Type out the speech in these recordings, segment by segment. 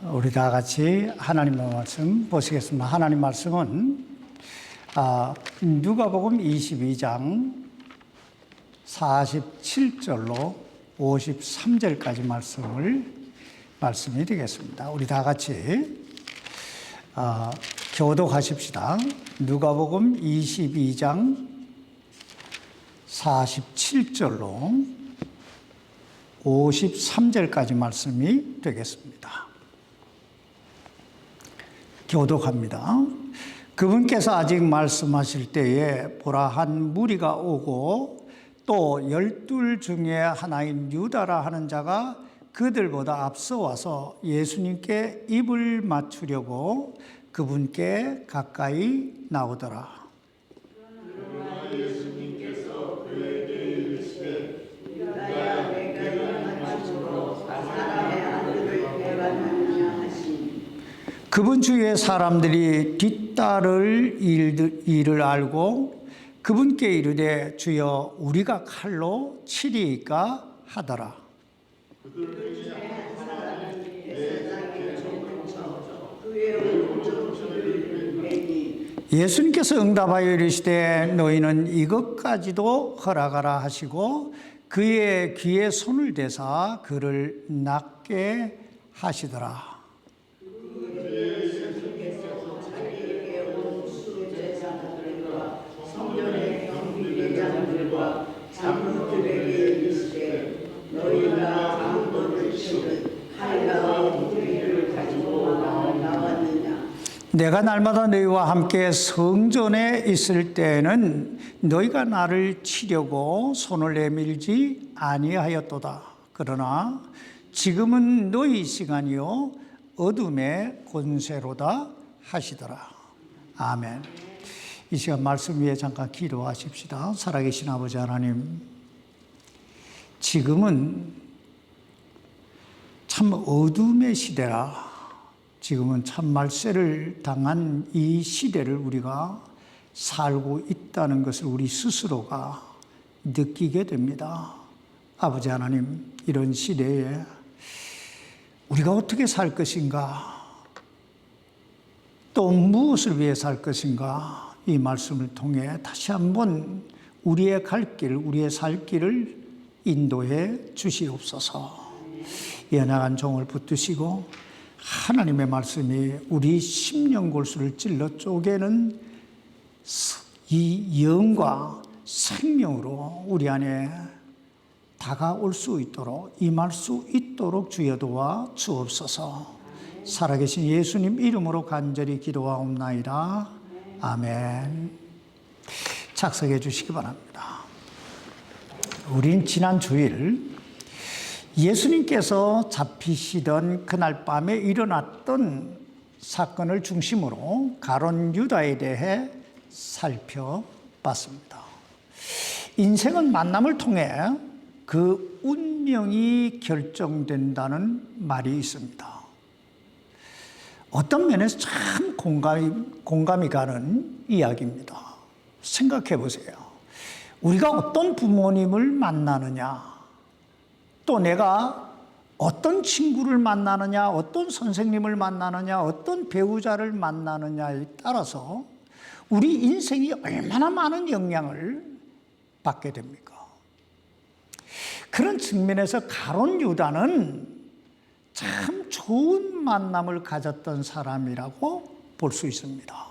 우리 다 같이 하나님의 말씀 보시겠습니다. 하나님 말씀은 누가복음 22장 47절로 53절까지 말씀이 되겠습니다. 우리 다 같이 교독하십시다. 누가복음 22장 47절로 53절까지 말씀이 되겠습니다. 교독합니다. 그분께서 아직 말씀하실 때에 보라 한 무리가 오고 또 12 중에 하나인 유다라 하는 자가 그들보다 앞서 와서 예수님께 입을 맞추려고 그분께 가까이 나오더라. 예수님께서 그에게 이르시되 유다야 내가 입을 맞추고 사람의 아들을 배반하느냐 하시니 그분 주위의 사람들이 뒤따를 일을 알고 그분께 이르되 주여 우리가 칼로 치리이까 하더라. 예수님께서 응답하여 이르시되 너희는 이것까지도 허락하라 하시고 그의 귀에 손을 대사 그를 낫게 하시더라. 내가 날마다 너희와 함께 성전에 있을 때에는 너희가 나를 치려고 손을 내밀지 아니하였도다. 그러나 지금은 너희 시간이요 어둠의 권세로다 하시더라. 아멘. 이 시간 말씀 위에 잠깐 기도하십시다. 살아계신 아버지 하나님, 지금은 참 어둠의 시대라. 지금은 참 말세를 당한 이 시대를 우리가 살고 있다는 것을 우리 스스로가 느끼게 됩니다. 아버지 하나님, 이런 시대에 우리가 어떻게 살 것인가, 또 무엇을 위해 살 것인가, 이 말씀을 통해 다시 한번 우리의 갈 길, 우리의 살 길을 인도해 주시옵소서. 연약한 종을 붙드시고 하나님의 말씀이 우리 심령골수를 찔러 쪼개는 이 영과 생명으로 우리 안에 다가올 수 있도록, 임할 수 있도록 주여 도와 주옵소서. 살아계신 예수님 이름으로 간절히 기도하옵나이다. 아멘. 착석해 주시기 바랍니다. 우린 지난 주일 예수님께서 잡히시던 그날 밤에 일어났던 사건을 중심으로 가룟 유다에 대해 살펴봤습니다. 인생은 만남을 통해 그 운명이 결정된다는 말이 있습니다. 어떤 면에서 참 공감이 가는 이야기입니다. 생각해 보세요. 우리가 어떤 부모님을 만나느냐, 또 내가 어떤 친구를 만나느냐, 어떤 선생님을 만나느냐, 어떤 배우자를 만나느냐에 따라서 우리 인생이 얼마나 많은 영향을 받게 됩니까? 그런 측면에서 가룟 유다는 참 좋은 만남을 가졌던 사람이라고 볼 수 있습니다.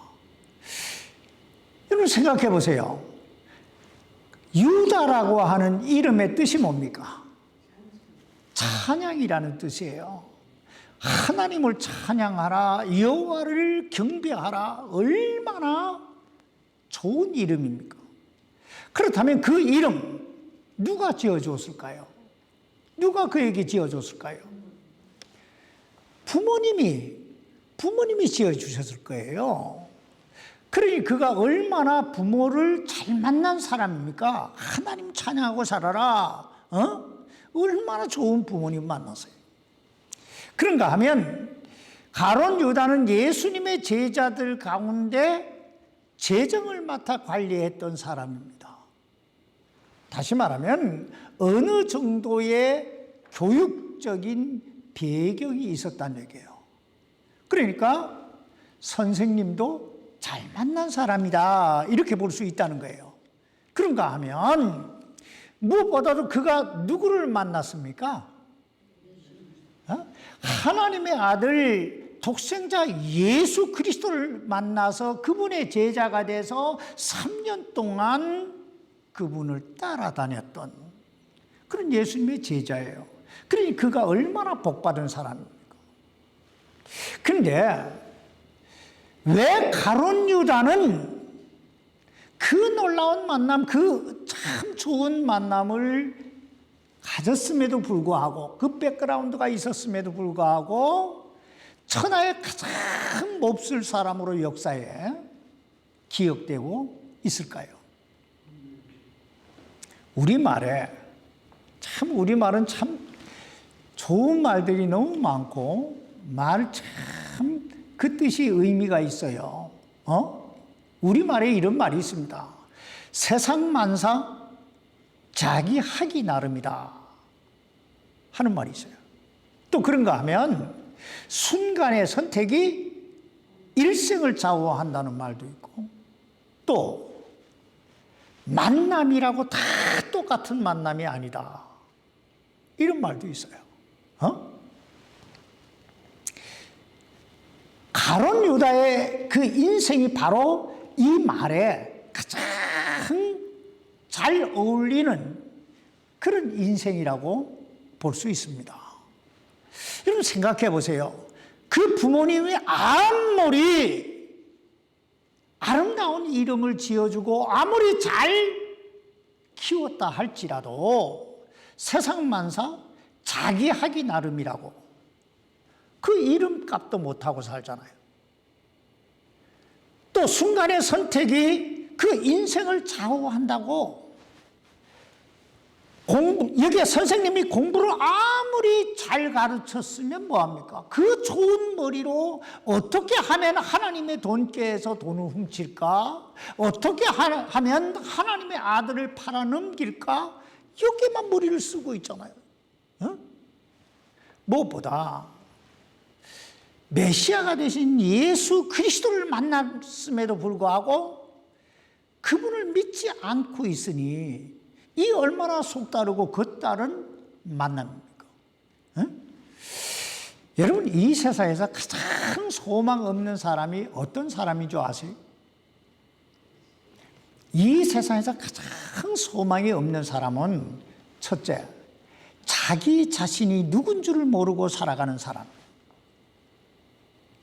여러분 생각해 보세요. 유다라고 하는 이름의 뜻이 뭡니까? 찬양이라는 뜻이에요. 하나님을 찬양하라, 여호와를 경배하라. 얼마나 좋은 이름입니까? 그렇다면 그 이름 누가 지어줬을까요? 누가 그에게 지어줬을까요? 부모님이 지어주셨을 거예요. 그러니 그가 얼마나 부모를 잘 만난 사람입니까? 하나님 찬양하고 살아라. 얼마나 좋은 부모님 만났어요. 그런가 하면 가룟 유다는 예수님의 제자들 가운데 재정을 맡아 관리했던 사람입니다. 다시 말하면 어느 정도의 교육적인 배경이 있었다는 얘기예요. 그러니까 선생님도 잘 만난 사람이다, 이렇게 볼 수 있다는 거예요. 그런가 하면 무엇보다도 그가 누구를 만났습니까? 하나님의 아들 독생자 예수 그리스도를 만나서 그분의 제자가 돼서 3년 동안 그분을 따라다녔던 그런 예수님의 제자예요. 그러니 그가 얼마나 복받은 사람입니까? 그런데 왜 가룟 유다는 그 놀라운 만남, 그 참 좋은 만남을 가졌음에도 불구하고, 그 백그라운드가 있었음에도 불구하고 천하의 가장 몹쓸 사람으로 역사에 기억되고 있을까요? 우리말은 참 좋은 말들이 너무 많고 말 참 그 뜻이 의미가 있어요. 우리말에 이런 말이 있습니다. 세상 만사 자기 하기 나름이다 하는 말이 있어요. 또 그런가 하면 순간의 선택이 일생을 좌우한다는 말도 있고, 또 만남이라고 다 똑같은 만남이 아니다, 이런 말도 있어요. 가룟 유다의 그 인생이 바로 이 말에 가장 잘 어울리는 그런 인생이라고 볼 수 있습니다. 여러분 생각해 보세요. 그 부모님이 아무리 아름다운 이름을 지어주고 아무리 잘 키웠다 할지라도 세상 만사 자기 하기 나름이라고 그 이름값도 못하고 살잖아요. 또 순간의 선택이 그 인생을 좌우한다고, 여기에 선생님이 공부를 아무리 잘 가르쳤으면 뭐합니까? 그 좋은 머리로 어떻게 하면 하나님의 돈께에서 돈을 훔칠까? 어떻게 하면 하나님의 아들을 팔아넘길까? 여기에만 머리를 쓰고 있잖아요. 무엇보다 메시아가 되신 예수 그리스도를 만났음에도 불구하고 그분을 믿지 않고 있으니 이 얼마나 속다르고 겉다른 만남입니까? 여러분, 이 세상에서 가장 소망 없는 사람이 어떤 사람인 줄 아세요? 이 세상에서 가장 소망이 없는 사람은 첫째, 자기 자신이 누군 줄을 모르고 살아가는 사람.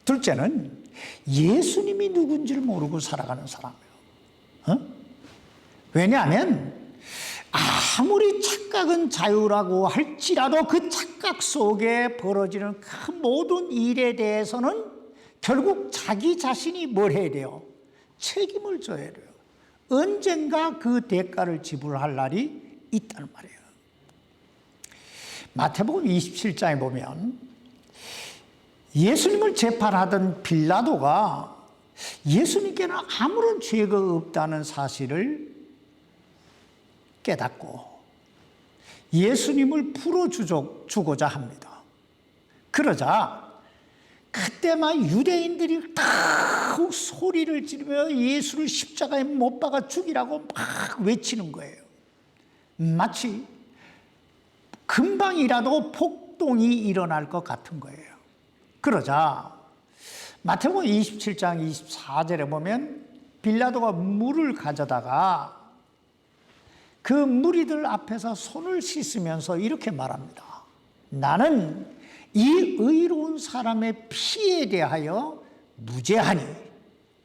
둘째는 예수님이 누군지를 모르고 살아가는 사람이에요. 왜냐하면 아무리 착각은 자유라고 할지라도 그 착각 속에 벌어지는 그 모든 일에 대해서는 결국 자기 자신이 뭘 해야 돼요? 책임을 져야 돼요. 언젠가 그 대가를 지불할 날이 있다는 말이에요. 마태복음 27장에 보면 예수님을 재판하던 빌라도가 예수님께는 아무런 죄가 없다는 사실을 깨닫고 예수님을 풀어주고자 합니다. 그러자 그때만 유대인들이 다 소리를 지르며 예수를 십자가에 못 박아 죽이라고 막 외치는 거예요. 마치 금방이라도 폭동이 일어날 것 같은 거예요. 그러자 마태복음 27장 24절에 보면 빌라도가 물을 가져다가 그 무리들 앞에서 손을 씻으면서 이렇게 말합니다. 나는 이 의로운 사람의 피에 대하여 무죄하니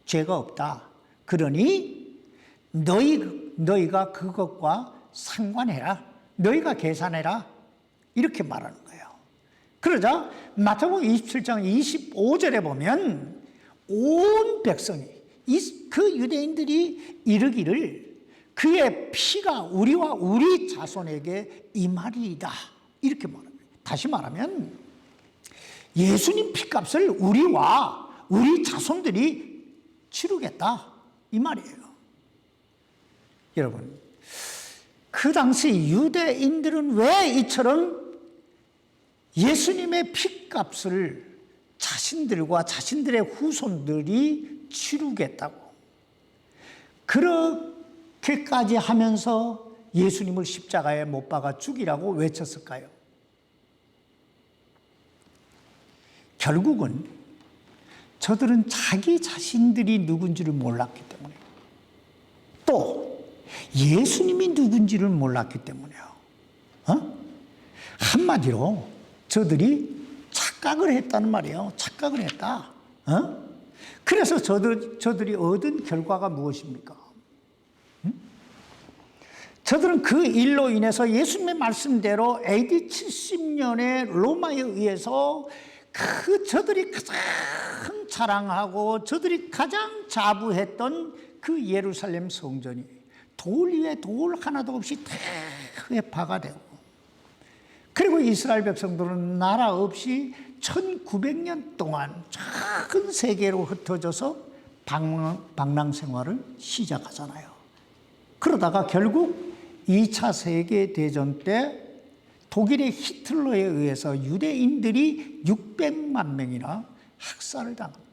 죄가 없다. 그러니 너희가 그것과 상관해라. 너희가 계산해라. 이렇게 말하는 거예요. 그러자 마태복음 27장 25절에 보면 온 백성이, 그 유대인들이 이르기를 그의 피가 우리와 우리 자손에게 임하리이다, 이렇게 말합니다. 다시 말하면 예수님 피값을 우리와 우리 자손들이 치르겠다, 이 말이에요. 여러분, 그 당시 유대인들은 왜 이처럼 예수님의 피값을 자신들과 자신들의 후손들이 치르겠다고 그렇게까지 하면서 예수님을 십자가에 못 박아 죽이라고 외쳤을까요? 결국은 저들은 자기 자신들이 누군지를 몰랐기 때문에 또 예수님이 누군지를 몰랐기 때문에요. 한마디로 저들이 착각을 했다는 말이에요. 착각을 했다. 그래서 저들이 얻은 결과가 무엇입니까? 저들은 그 일로 인해서 예수님의 말씀대로 AD 70년에 로마에 의해서 저들이 가장 자랑하고 저들이 가장 자부했던 그 예루살렘 성전이 돌 위에 돌 하나도 없이 회파가 되고, 그리고 이스라엘 백성들은 나라 없이 1900년 동안 작은 세계로 흩어져서 방랑 생활을 시작하잖아요. 그러다가 결국 2차 세계대전 때 독일의 히틀러에 의해서 유대인들이 600만 명이나 학살을 당합니다.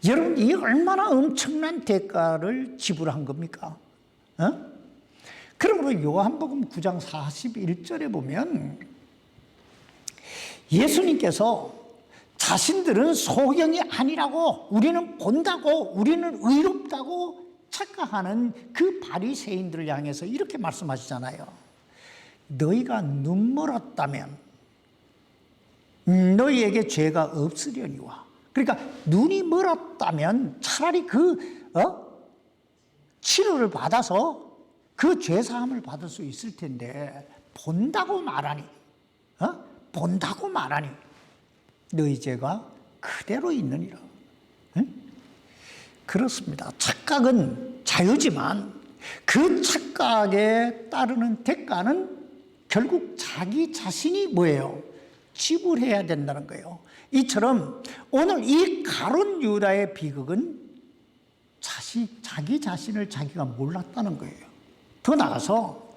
여러분, 이 얼마나 엄청난 대가를 지불한 겁니까? 그러므로 요한복음 9장 41절에 보면 예수님께서 자신들은 소경이 아니라고, 우리는 본다고, 우리는 의롭다고 착각하는 그 바리새인들을 향해서 이렇게 말씀하시잖아요. 너희가 눈 멀었다면 너희에게 죄가 없으려니와. 그러니까 눈이 멀었다면 차라리 치료를 받아서 그 죄사함을 받을 수 있을 텐데, 본다고 말하니 본다고 말하니 너희 죄가 그대로 있느니라. 그렇습니다. 착각은 자유지만 그 착각에 따르는 대가는 결국 자기 자신이 뭐예요? 지불해야 된다는 거예요. 이처럼 오늘 이 가룟 유다의 비극은 자기 자신을 자기가 몰랐다는 거예요. 더 나아가서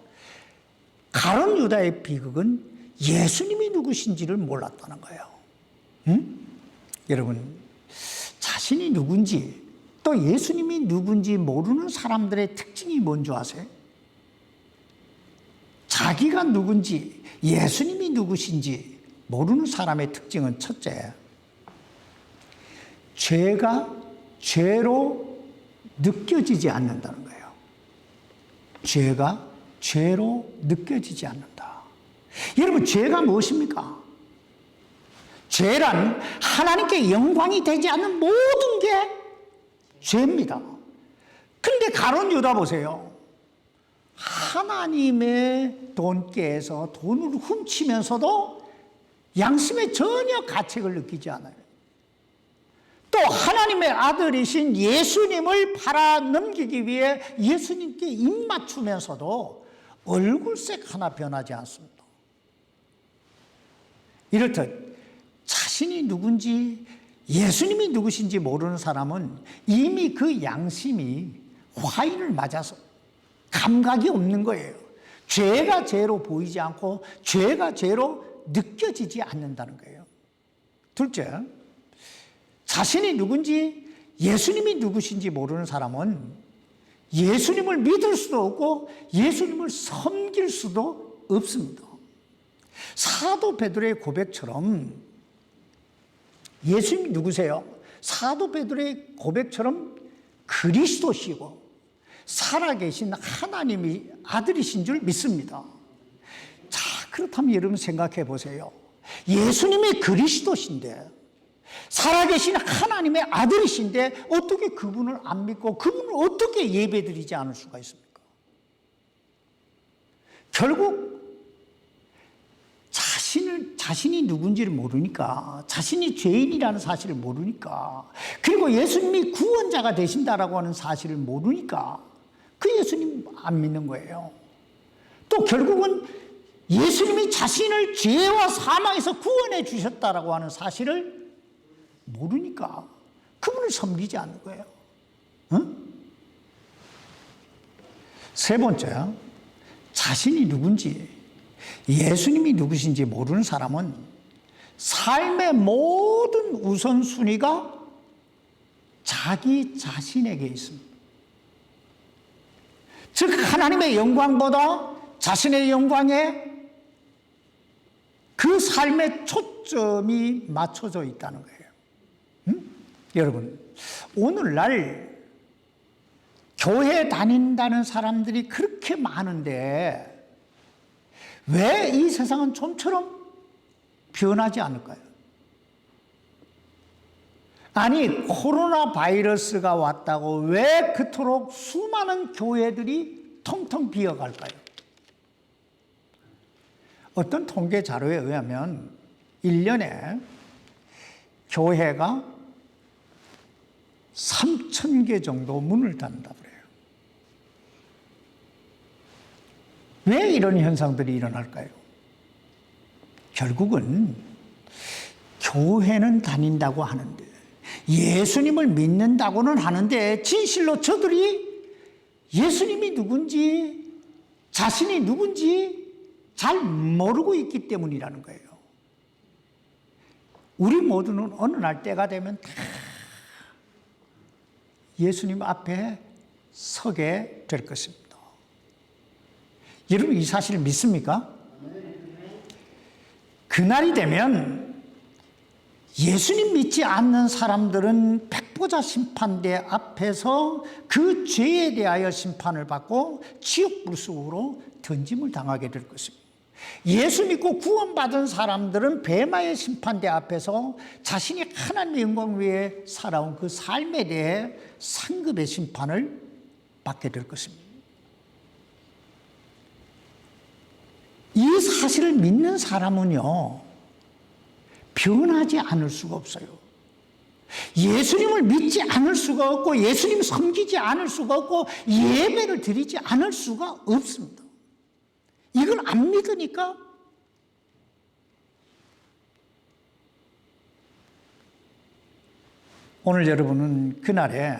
가룟 유다의 비극은 예수님이 누구신지를 몰랐다는 거예요. 여러분, 자신이 누군지 또 예수님이 누군지 모르는 사람들의 특징이 뭔지 아세요? 자기가 누군지 예수님이 누구신지 모르는 사람의 특징은 첫째, 죄가 죄로 느껴지지 않는다는 거예요. 죄가 죄로 느껴지지 않는다. 여러분, 죄가 무엇입니까? 죄란 하나님께 영광이 되지 않는 모든 게 죄입니다. 그런데 가룟 유다 보세요. 하나님의 돈께에서 돈을 훔치면서도 양심에 전혀 가책을 느끼지 않아요. 또 하나님의 아들이신 예수님을 팔아 넘기기 위해 예수님께 입 맞추면서도 얼굴색 하나 변하지 않습니다. 이렇듯 자신이 누군지 예수님이 누구신지 모르는 사람은 이미 그 양심이 화인을 맞아서 감각이 없는 거예요. 죄가 죄로 보이지 않고 죄가 죄로 느껴지지 않는다는 거예요. 둘째, 자신이 누군지 예수님이 누구신지 모르는 사람은 예수님을 믿을 수도 없고 예수님을 섬길 수도 없습니다. 사도 베드로의 고백처럼 예수님이 누구세요? 사도 베드로의 고백처럼 그리스도시고 살아계신 하나님이 아들이신 줄 믿습니다. 자, 그렇다면 여러분 생각해 보세요. 예수님이 그리스도신데 살아계신 하나님의 아들이신데 어떻게 그분을 안 믿고 그분을 어떻게 예배드리지 않을 수가 있습니까? 결국 자신이 누군지를 모르니까, 자신이 죄인이라는 사실을 모르니까, 그리고 예수님이 구원자가 되신다라고 하는 사실을 모르니까 그 예수님 안 믿는 거예요. 또 결국은 예수님이 자신을 죄와 사망에서 구원해 주셨다라고 하는 사실을 모르니까 그분을 섬기지 않는 거예요. 세 번째, 자신이 누군지 예수님이 누구신지 모르는 사람은 삶의 모든 우선순위가 자기 자신에게 있습니다. 즉 하나님의 영광보다 자신의 영광에 그 삶의 초점이 맞춰져 있다는 거예요. 여러분, 오늘날 교회 다닌다는 사람들이 그렇게 많은데 왜 이 세상은 좀처럼 변하지 않을까요? 아니, 코로나 바이러스가 왔다고 왜 그토록 수많은 교회들이 텅텅 비어갈까요? 어떤 통계 자료에 의하면 1년에 교회가 3,000개 정도 문을 닫는다고 그래요. 왜 이런 현상들이 일어날까요? 결국은 교회는 다닌다고 하는데, 예수님을 믿는다고는 하는데 진실로 저들이 예수님이 누군지, 자신이 누군지 잘 모르고 있기 때문이라는 거예요. 우리 모두는 어느 날 때가 되면 다 예수님 앞에 서게 될 것입니다. 여러분, 이 사실을 믿습니까? 그날이 되면 예수님 믿지 않는 사람들은 백보자 심판대 앞에서 그 죄에 대하여 심판을 받고 지옥 불속으로 던짐을 당하게 될 것입니다. 예수 믿고 구원받은 사람들은 뱀마의 심판대 앞에서 자신이 하나님의 영광 위에 살아온 그 삶에 대해 상급의 심판을 받게 될 것입니다. 이 사실을 믿는 사람은요, 변하지 않을 수가 없어요. 예수님을 믿지 않을 수가 없고, 예수님 섬기지 않을 수가 없고, 예배를 드리지 않을 수가 없습니다. 이걸 안 믿으니까 오늘 여러분은 그날에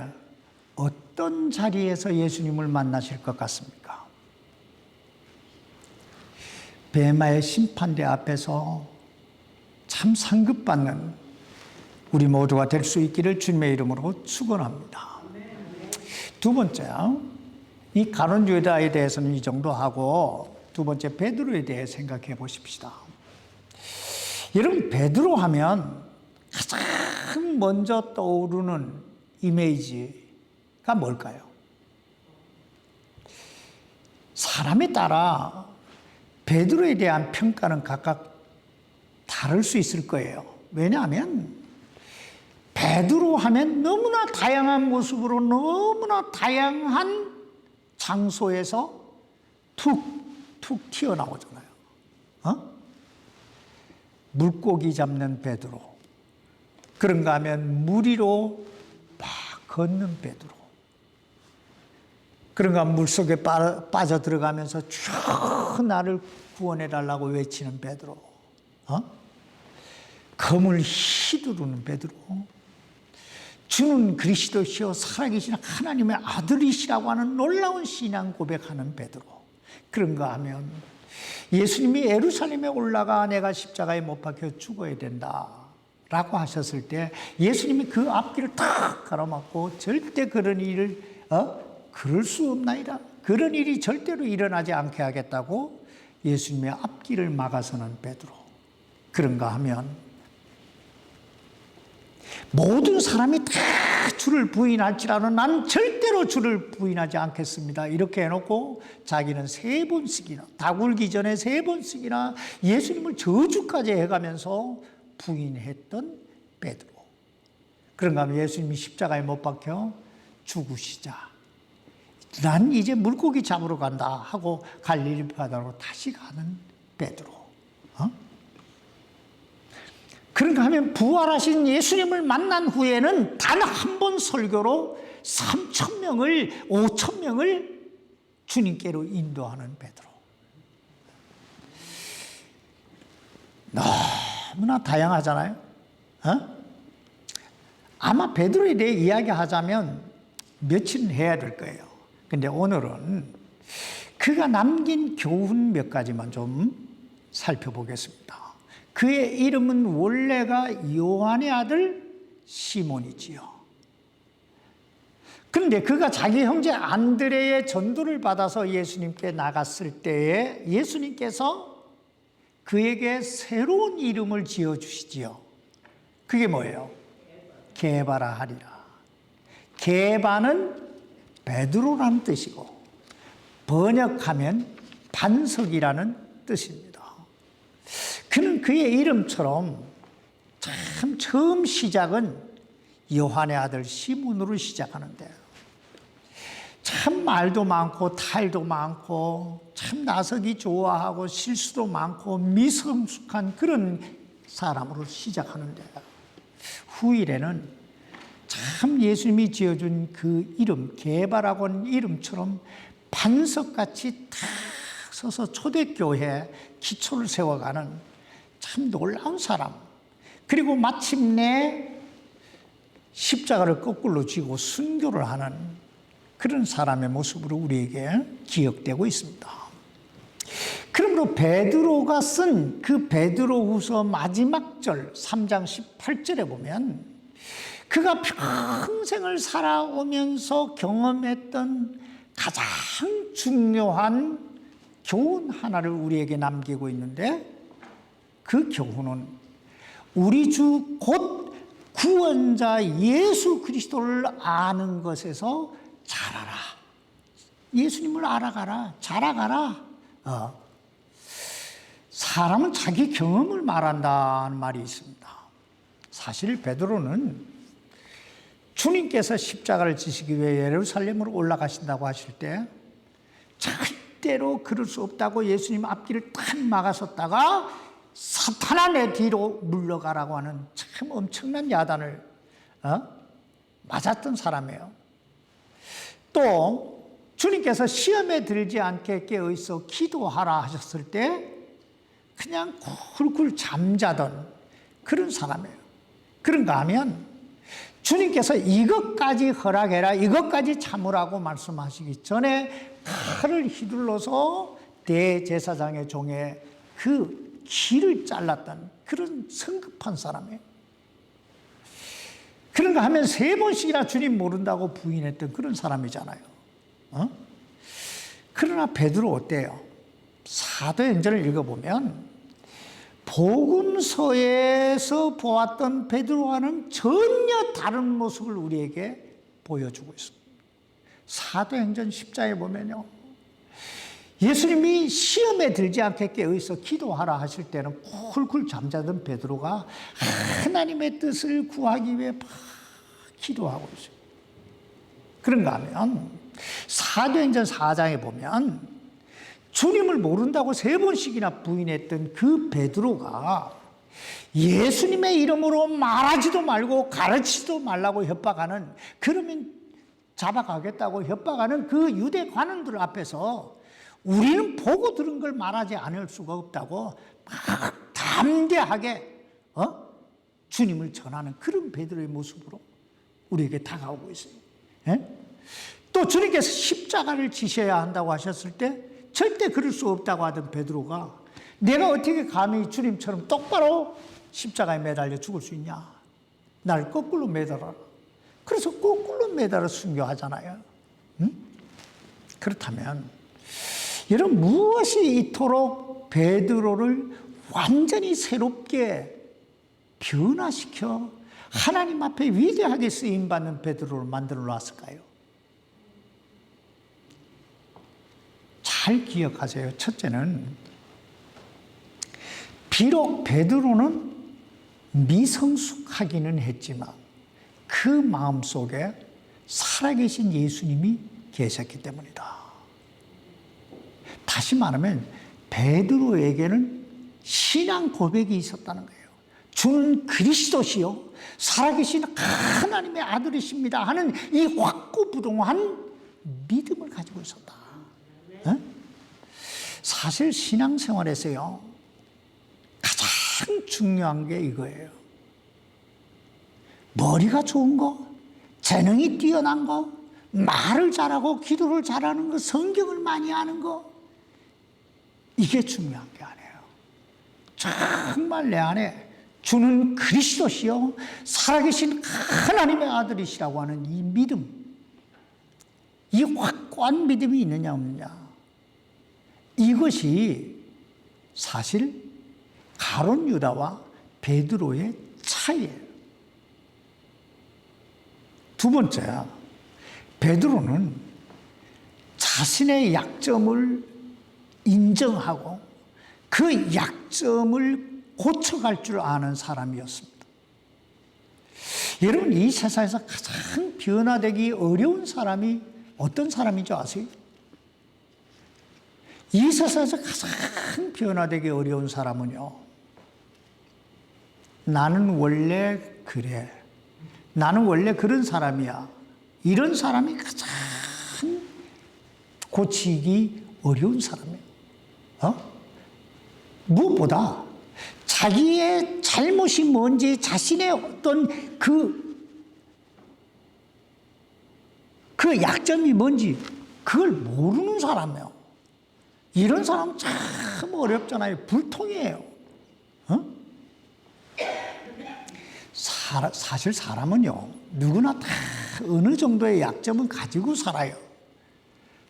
어떤 자리에서 예수님을 만나실 것 같습니까? 뱀마의 심판대 앞에서 참 상급받는 우리 모두가 될 수 있기를 주님의 이름으로 축원합니다. 두 번째, 이 가룟 유다에 대해서는 이 정도 하고 두 번째 베드로에 대해 생각해 보십시다. 여러분, 베드로 하면 가장 먼저 떠오르는 이미지가 뭘까요? 사람에 따라 베드로에 대한 평가는 각각 다를 수 있을 거예요. 왜냐하면 베드로 하면 너무나 다양한 모습으로 너무나 다양한 장소에서 툭 튀어나오잖아요. 물고기 잡는 베드로, 그런가 하면 물 위로 막 걷는 베드로, 그런가 하면 물속에 빠져 들어가면서 쭉 나를 구원해달라고 외치는 베드로, 검을 휘두르는 베드로, 주는 그리스도시요 살아계신 하나님의 아들이시라고 하는 놀라운 신앙 고백하는 베드로, 그런가 하면 예수님이 예루살렘에 올라가 내가 십자가에 못 박혀 죽어야 된다 라고 하셨을 때 예수님이 그 앞길을 탁 가로막고 절대 그런 일을 그럴 수 없나이다, 그런 일이 절대로 일어나지 않게 하겠다고 예수님의 앞길을 막아서는 베드로, 그런가 하면 모든 사람이 다 주를 부인할지라도 난 절대로 주를 부인하지 않겠습니다 이렇게 해놓고 자기는 3번씩이나, 닭 울기 전에 3번씩이나 예수님을 저주까지 해가면서 부인했던 베드로, 그런가 하면 예수님이 십자가에 못 박혀 죽으시자 난 이제 물고기 잡으러 간다 하고 갈릴리 바다로 다시 가는 베드로, 그런가 하면 부활하신 예수님을 만난 후에는 단 한 번 설교로 3,000명을 5,000명을 주님께로 인도하는 베드로. 너무나 다양하잖아요. 아마 베드로에 대해 이야기하자면 며칠은 해야 될 거예요. 근데 오늘은 그가 남긴 교훈 몇 가지만 좀 살펴보겠습니다. 그의 이름은 원래가 요한의 아들 시몬이지요. 그런데 그가 자기 형제 안드레의 전도를 받아서 예수님께 나갔을 때에 예수님께서 그에게 새로운 이름을 지어주시지요. 그게 뭐예요? 게바라 하리라. 게바는 베드로라는 뜻이고 번역하면 반석이라는 뜻입니다. 그는 그의 이름처럼 참 처음 시작은 요한의 아들 시몬으로 시작하는데 참 말도 많고 탈도 많고 참 나서기 좋아하고 실수도 많고 미성숙한 그런 사람으로 시작하는데 후일에는 참 예수님이 지어준 그 이름 게바라고 하는 이름처럼 반석같이 탁 서서 초대교회 기초를 세워가는 참 놀라운 사람, 그리고 마침내 십자가를 거꾸로 쥐고 순교를 하는 그런 사람의 모습으로 우리에게 기억되고 있습니다. 그러므로 베드로가 쓴 그 베드로후서 마지막 절 3장 18절에 보면 그가 평생을 살아오면서 경험했던 가장 중요한 교훈 하나를 우리에게 남기고 있는데 그 교훈은 우리 주 곧 구원자 예수 그리스도를 아는 것에서 자라라. 예수님을 알아가라. 자라가라. 사람은 자기 경험을 말한다는 말이 있습니다. 사실 베드로는 주님께서 십자가를 지시기 위해 예루살렘으로 올라가신다고 하실 때 절대로 그럴 수 없다고 예수님 앞길을 탁 막아섰다가 사탄아 내 뒤로 물러가라고 하는 참 엄청난 야단을 맞았던 사람이에요. 또 주님께서 시험에 들지 않게 깨어있어 기도하라 하셨을 때 그냥 굴굴 잠자던 그런 사람이에요. 그런가 하면 주님께서 이것까지 허락해라, 이것까지 참으라고 말씀하시기 전에 칼을 휘둘러서 대제사장의 종의 그 귀를 잘랐던 그런 성급한 사람이에요. 그런가 하면 3번씩이나 주님 모른다고 부인했던 그런 사람이잖아요. 그러나 베드로 어때요? 사도행전을 읽어보면 복음서에서 보았던 베드로와는 전혀 다른 모습을 우리에게 보여주고 있습니다. 사도행전 10장에 보면요, 예수님이 시험에 들지 않게 깨어있어 기도하라 하실 때는 쿨쿨 잠자던 베드로가 하나님의 뜻을 구하기 위해 막 기도하고 있어요. 그런가 하면 사도행전 4장에 보면 주님을 모른다고 3번씩이나 부인했던 그 베드로가 예수님의 이름으로 말하지도 말고 가르치지도 말라고 협박하는, 그러면 잡아가겠다고 협박하는 그 유대 관원들 앞에서 우리는 보고 들은 걸 말하지 않을 수가 없다고 막 담대하게 주님을 전하는 그런 베드로의 모습으로 우리에게 다가오고 있어요. 또 주님께서 십자가를 지셔야 한다고 하셨을 때 절대 그럴 수 없다고 하던 베드로가 내가 어떻게 감히 주님처럼 똑바로 십자가에 매달려 죽을 수 있냐, 나를 거꾸로 매달아라. 그래서 거꾸로 매달아 순교하잖아요. 그렇다면 여러분, 무엇이 이토록 베드로를 완전히 새롭게 변화시켜 하나님 앞에 위대하게 쓰임받는 베드로를 만들어 놨을까요? 잘 기억하세요. 첫째는 비록 베드로는 미성숙하기는 했지만 그 마음속에 살아계신 예수님이 계셨기 때문이다. 다시 말하면 베드로에게는 신앙 고백이 있었다는 거예요. 주는 그리스도시요 살아계신 하나님의 아들이십니다 하는 이 확고부동한 믿음을 가지고 있었다. 사실 신앙생활에서요 가장 중요한 게 이거예요. 머리가 좋은 거, 재능이 뛰어난 거, 말을 잘하고 기도를 잘하는 거, 성경을 많이 아는 거, 이게 중요한 게 아니에요. 정말 내 안에 주는 그리스도시요 살아계신 하나님의 아들이시라고 하는 이 믿음, 이 확고한 믿음이 있느냐 없느냐, 이것이 사실 가룟 유다와 베드로의 차이예요. 두 번째, 베드로는 자신의 약점을 인정하고 그 약점을 고쳐갈 줄 아는 사람이었습니다. 여러분, 이 세상에서 가장 변화되기 어려운 사람이 어떤 사람인지 아세요? 이 세상에서 가장 변화되기 어려운 사람은요, 나는 원래 그래, 나는 원래 그런 사람이야, 이런 사람이 가장 고치기 어려운 사람이에요. 무엇보다 자기의 잘못이 뭔지, 자신의 어떤 그 약점이 뭔지 그걸 모르는 사람이에요. 이런 사람 참 어렵잖아요. 불통이에요. 사실 사람은요, 누구나 다 어느 정도의 약점은 가지고 살아요.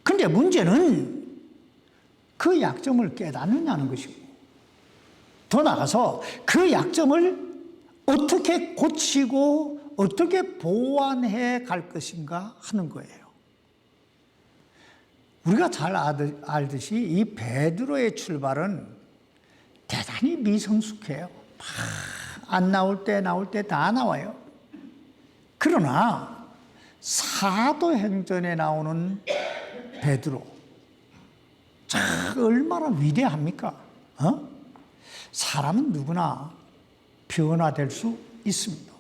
근데 문제는 그 약점을 깨닫느냐는 것이고, 더 나아가서 그 약점을 어떻게 고치고 어떻게 보완해 갈 것인가 하는 거예요. 우리가 잘 알듯이 이 베드로의 출발은 대단히 미성숙해요. 안 나올 때 나올 때 다 나와요. 그러나 사도행전에 나오는 베드로, 얼마나 위대합니까? 사람은 누구나 변화될 수 있습니다.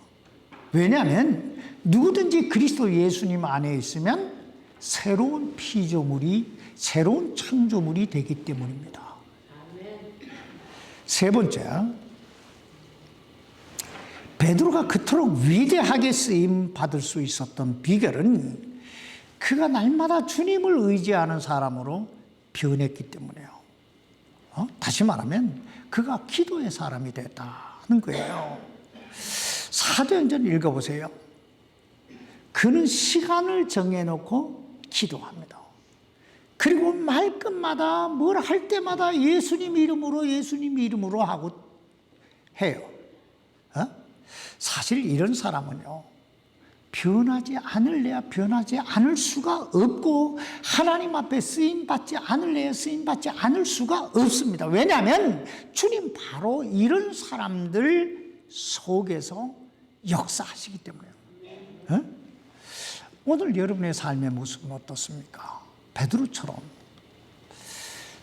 왜냐하면 누구든지 그리스도 예수님 안에 있으면 새로운 피조물이, 새로운 창조물이 되기 때문입니다. 세 번째, 베드로가 그토록 위대하게 쓰임 받을 수 있었던 비결은 그가 날마다 주님을 의지하는 사람으로 변했기 때문이에요. 다시 말하면 그가 기도의 사람이 됐다는 거예요. 사도행전 읽어보세요. 그는 시간을 정해놓고 기도합니다. 그리고 말끝마다 뭘 할 때마다 예수님 이름으로 하고 해요. 사실 이런 사람은요, 변하지 않을래야 변하지 않을 수가 없고, 하나님 앞에 쓰임받지 않을래야 쓰임받지 않을 수가 없습니다. 왜냐하면 주님 바로 이런 사람들 속에서 역사하시기 때문에요. 오늘 여러분의 삶의 모습은 어떻습니까? 베드로처럼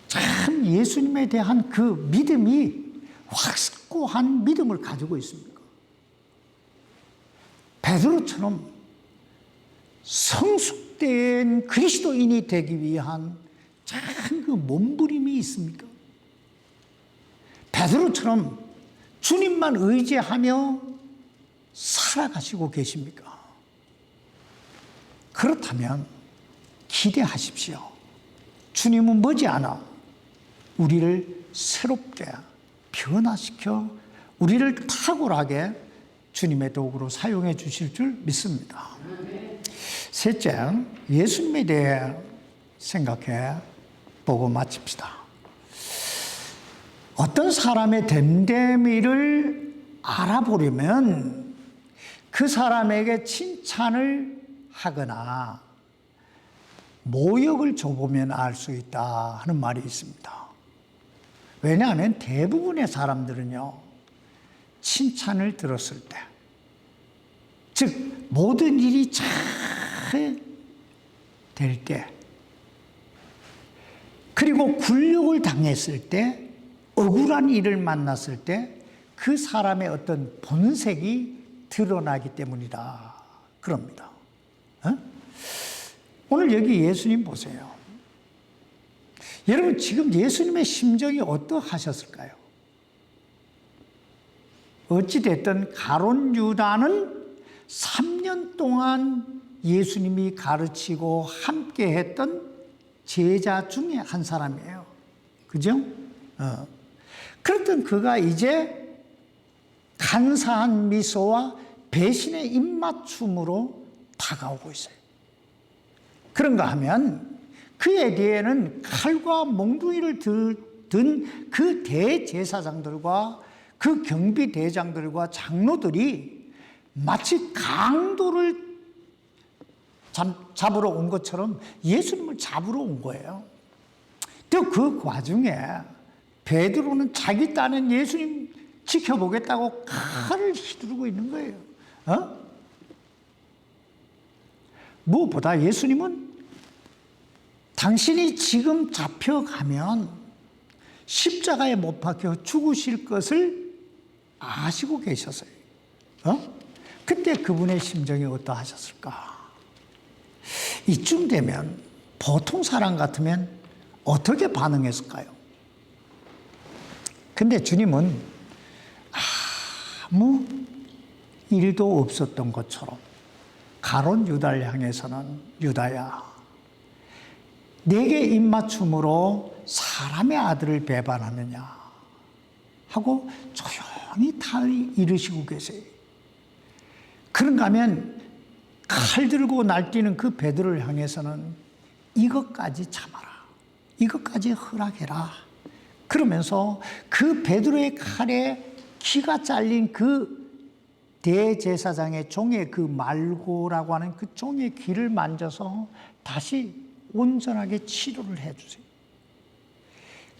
참 예수님에 대한 그 믿음이 확고한 믿음을 가지고 있습니까? 베드로처럼 성숙된 그리스도인이 되기 위한 참 그 몸부림이 있습니까? 베드로처럼 주님만 의지하며 살아가시고 계십니까? 그렇다면 기대하십시오. 주님은 머지않아 우리를 새롭게 변화시켜 우리를 탁월하게 주님의 도구로 사용해 주실 줄 믿습니다. 셋째, 예수님에 대해 생각해 보고 마칩시다. 어떤 사람의 됨됨이를 알아보려면 그 사람에게 칭찬을 하거나 모욕을 줘보면 알 수 있다 하는 말이 있습니다. 왜냐하면 대부분의 사람들은요, 칭찬을 들었을 때, 즉 모든 일이 잘 될 때, 그리고 굴욕을 당했을 때, 억울한 일을 만났을 때 그 사람의 어떤 본색이 드러나기 때문이다 그럽니다. 오늘 여기 예수님 보세요. 여러분, 지금 예수님의 심정이 어떠하셨을까요? 어찌됐든 가룟 유다는 3년 동안 예수님이 가르치고 함께 했던 제자 중에 한 사람이에요. 그죠? 그랬던 그가 이제 간사한 미소와 배신의 입맞춤으로 다가오고 있어요. 그런가 하면 그의 뒤에는 칼과 몽둥이를 든 그 대제사장들과 그 경비대장들과 장로들이 마치 강도를 잡으러 온 것처럼 예수님을 잡으러 온 거예요. 또 그 와중에 베드로는 자기 딴은 예수님 지켜보겠다고 칼을 휘두르고 있는 거예요. 무엇보다 예수님은 당신이 지금 잡혀가면 십자가에 못 박혀 죽으실 것을 아시고 계셨어요. 그때 그분의 심정이 어떠하셨을까? 이쯤 되면 보통 사람 같으면 어떻게 반응했을까요? 근데 주님은 아무 일도 없었던 것처럼 가룟 유다를 향해서는 유다야, 내게 입맞춤으로 사람의 아들을 배반하느냐 하고 조용히 탈이 이르시고 계세요. 그런가 하면 칼 들고 날뛰는 그 베드로를 향해서는 이것까지 참아라, 이것까지 허락해라 그러면서 그 베드로의 칼에 기가 잘린 그 대제사장의 종의 그 말고라고 하는 그 종의 귀를 만져서 다시 온전하게 치료를 해주세요.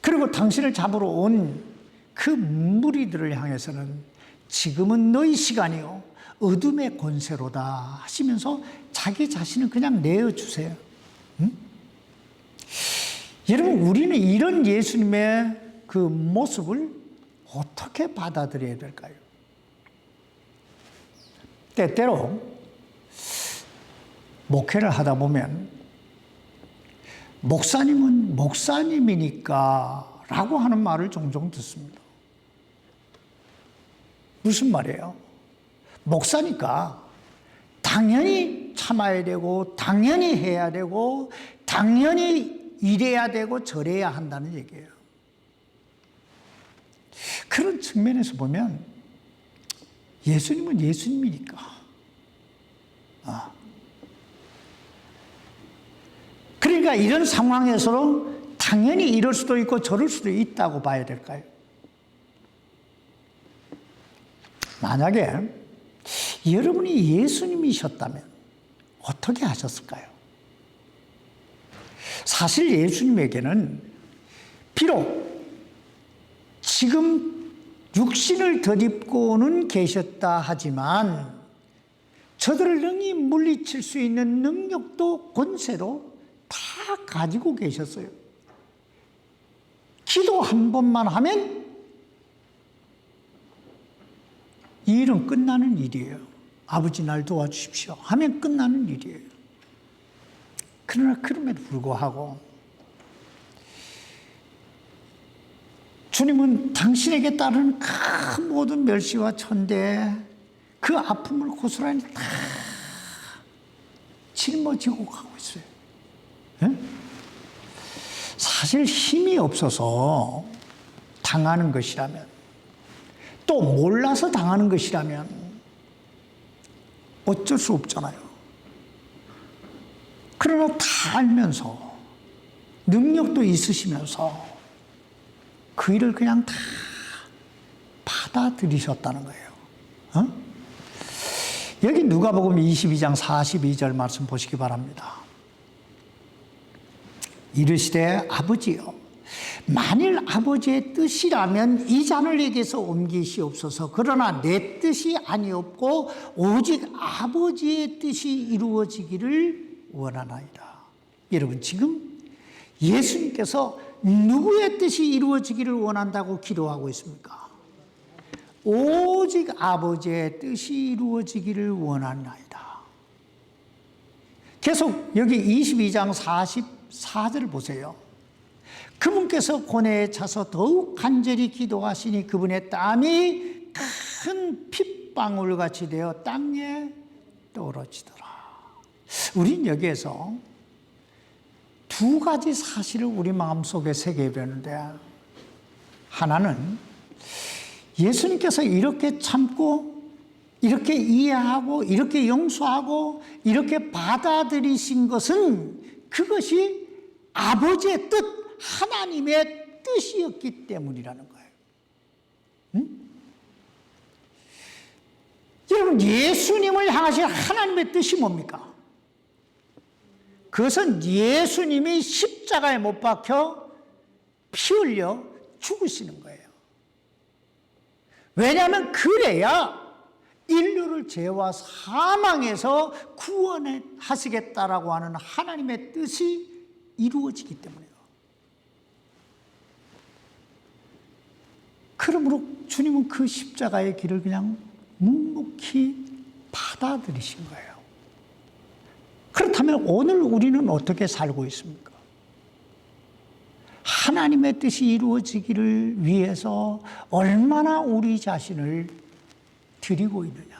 그리고 당신을 잡으러 온 그 무리들을 향해서는 지금은 너희 시간이요 어둠의 권세로다 하시면서 자기 자신을 그냥 내어주세요. 여러분, 우리는 이런 예수님의 그 모습을 어떻게 받아들여야 될까요? 때때로 목회를 하다 보면 목사님은 목사님이니까 라고 하는 말을 종종 듣습니다. 무슨 말이에요? 목사니까 당연히 참아야 되고 당연히 해야 되고 당연히 이래야 되고 저래야 한다는 얘기예요. 그런 측면에서 보면 예수님은 예수님이니까 그러니까 이런 상황에서도 당연히 이럴 수도 있고 저럴 수도 있다고 봐야 될까요? 만약에 여러분이 예수님이셨다면 어떻게 하셨을까요? 사실 예수님에게는 비록 지금 육신을 덧입고는 계셨다 하지만 저들을 능히 물리칠 수 있는 능력도 권세도 다 가지고 계셨어요. 기도 한 번만 하면 이 일은 끝나는 일이에요. 아버지 날 도와주십시오 하면 끝나는 일이에요. 그러나 그럼에도 불구하고 주님은 당신에게 따르는 그 모든 멸시와 천대, 그 아픔을 고스란히 다 짊어지고 가고 있어요. 네? 사실 힘이 없어서 당하는 것이라면, 또 몰라서 당하는 것이라면 어쩔 수 없잖아요. 그러나 다 알면서 능력도 있으시면서 그 일을 그냥 다 받아들이셨다는 거예요. 여기 누가복음 22장 42절 말씀 보시기 바랍니다. 이르시되 아버지여, 만일 아버지의 뜻이라면 이 잔을 내게서 옮기시옵소서. 그러나 내 뜻이 아니옵고 오직 아버지의 뜻이 이루어지기를 원하나이다. 여러분, 지금 예수님께서 누구의 뜻이 이루어지기를 원한다고 기도하고 있습니까? 오직 아버지의 뜻이 이루어지기를 원하나이다. 계속 여기 22장 44절을 보세요. 그분께서 고뇌에 차서 더욱 간절히 기도하시니 그분의 땀이 큰 핏방울같이 되어 땅에 떨어지더라. 우린 여기에서 두 가지 사실을 우리 마음속에 새겨야 되는데, 하나는 예수님께서 이렇게 참고 이렇게 이해하고 이렇게 용서하고 이렇게 받아들이신 것은 그것이 아버지의 뜻, 하나님의 뜻이었기 때문이라는 거예요. 응? 여러분, 예수님을 향하신 하나님의 뜻이 뭡니까? 그것은 예수님이 십자가에 못 박혀 피 흘려 죽으시는 거예요. 왜냐하면 그래야 인류를 죄와 사망에서 구원하시겠다라고 하는 하나님의 뜻이 이루어지기 때문이에요. 그러므로 주님은 그 십자가의 길을 그냥 묵묵히 받아들이신 거예요. 그렇다면 오늘 우리는 어떻게 살고 있습니까? 하나님의 뜻이 이루어지기를 위해서 얼마나 우리 자신을 드리고 있느냐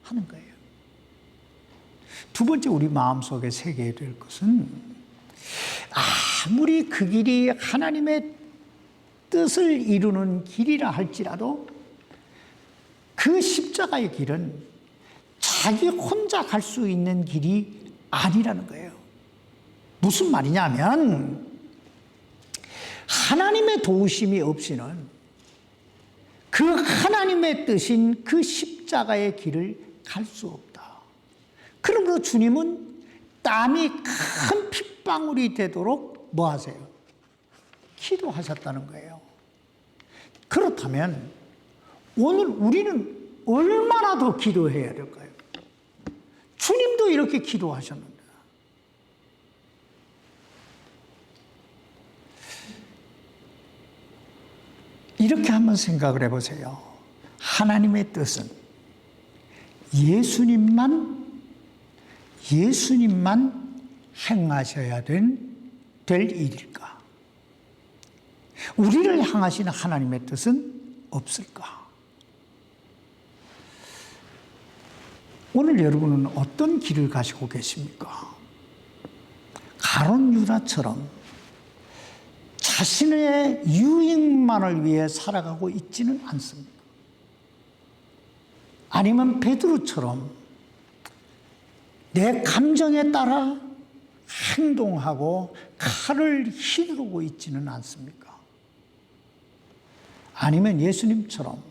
하는 거예요. 두 번째, 우리 마음속에 새겨야 될 것은 아무리 그 길이 하나님의 뜻을 이루는 길이라 할지라도 그 십자가의 길은 자기 혼자 갈 수 있는 길이 아니라는 거예요. 무슨 말이냐면 하나님의 도우심이 없이는 그 하나님의 뜻인 그 십자가의 길을 갈 수 없다. 그러므로 주님은 땀이 큰 핏방울이 되도록 뭐 하세요? 기도하셨다는 거예요. 그렇다면 오늘 우리는 얼마나 더 기도해야 될까요? 주님도 이렇게 기도하셨는데. 이렇게 한번 생각을 해보세요. 하나님의 뜻은 예수님만 행하셔야 될 일일까? 우리를 향하시는 하나님의 뜻은 없을까? 오늘 여러분은 어떤 길을 가시고 계십니까? 가룟 유다처럼 자신의 유익만을 위해 살아가고 있지는 않습니다. 아니면 베드로처럼 내 감정에 따라 행동하고 칼을 휘두르고 있지는 않습니까? 아니면 예수님처럼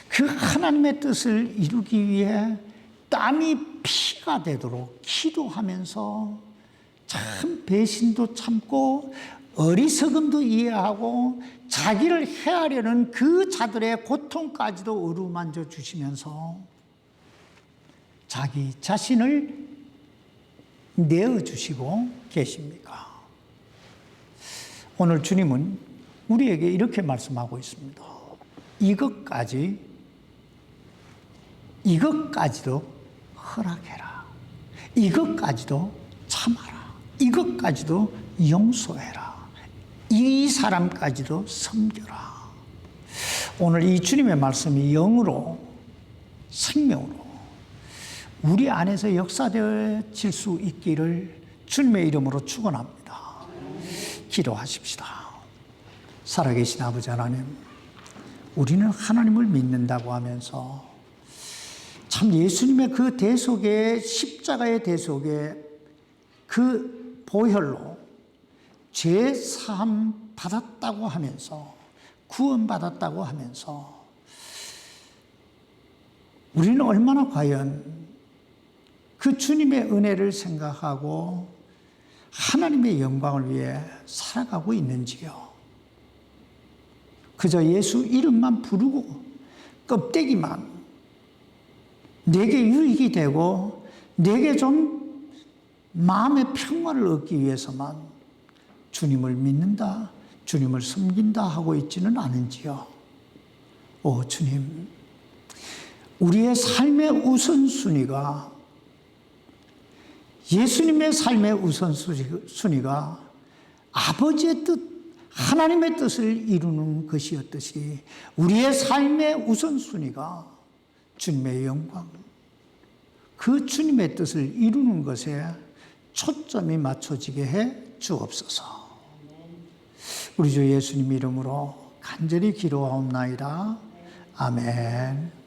그 하나님의 뜻을 이루기 위해 땀이 피가 되도록 기도하면서 참 배신도 참고 어리석음도 이해하고 자기를 해하려는 그 자들의 고통까지도 어루만져 주시면서 자기 자신을 내어주시고 계십니까? 오늘 주님은 우리에게 이렇게 말씀하고 있습니다. 이것까지도 허락해라. 이것까지도 참아라. 이것까지도 용서해라. 이 사람까지도 섬겨라. 오늘 이 주님의 말씀이 영으로, 생명으로 우리 안에서 역사되어질 수 있기를 주님의 이름으로 축원합니다. 기도하십시다. 살아계신 아버지 하나님, 우리는 하나님을 믿는다고 하면서 참 예수님의 그 대속의 십자가의 대속의 그 보혈로 죄 사함 받았다고 하면서 구원받았다고 하면서 우리는 얼마나 과연 그 주님의 은혜를 생각하고 하나님의 영광을 위해 살아가고 있는지요. 그저 예수 이름만 부르고 껍데기만 내게 유익이 되고 내게 좀 마음의 평화를 얻기 위해서만 주님을 믿는다, 주님을 섬긴다 하고 있지는 않은지요. 오 주님, 우리의 삶의 우선순위가 예수님의 삶의 우선순위가 아버지의 뜻, 하나님의 뜻을 이루는 것이었듯이 우리의 삶의 우선순위가 주님의 영광, 그 주님의 뜻을 이루는 것에 초점이 맞춰지게 해 주옵소서. 우리 주 예수님 이름으로 간절히 기도하옵나이다. 아멘.